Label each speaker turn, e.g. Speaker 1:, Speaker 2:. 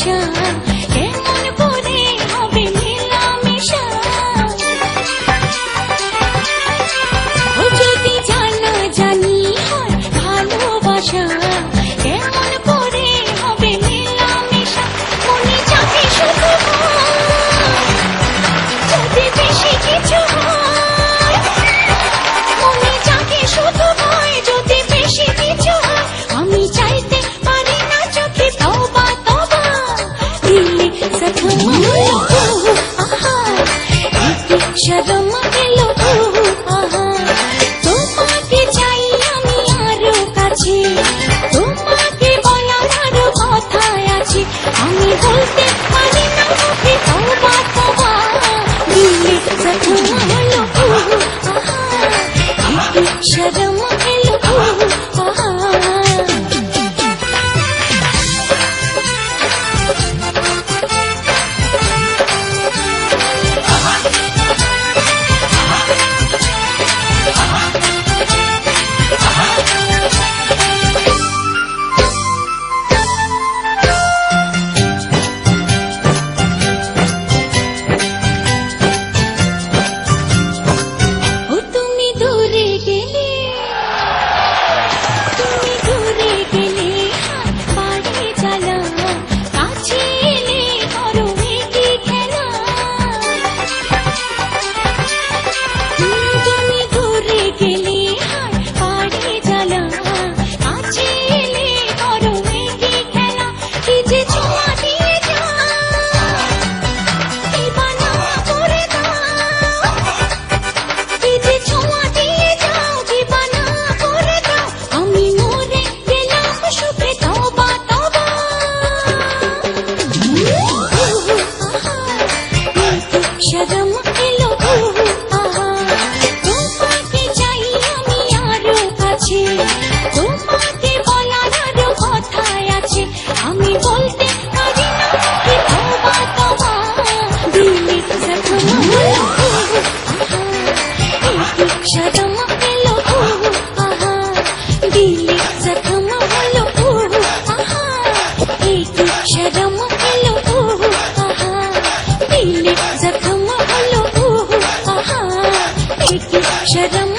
Speaker 1: ভালোবাসা কেমন করে হবে মেলামেশা ও যদি জানা জানি হয় ভালোবাসা কেমন করে হবে মেলামেশা মনে চাকে শুধু যদি বেশি কিছু হয় মনে চাকে শুধু হয় যদি বেশি কিছু হয় আমি চাইতে পারি না চোখে তওবা তওবা দিলে জখম হলো আহা এতে শরম এলো আহা তোমাকে চাই আমি আরো কাছে তোমাকে বলার আরো কথা আছে আমি বলতে পারি না মুখে তওবা তওবা দিলে জখম হলো আহা এতে শরম এলো আহা শরম এলো আহা তোমাকে চাই আমি আরো কাছে তোমাকে বলার আরো কথা আছে আমি বলতে পারি না কি তওবা তওবা দিলে জখম হলো আহা এতে শরম এলো আহা দিলে জখম হলো আহা এতে শরম এলো আহা দিলে জখম হলো আহা এতে শরম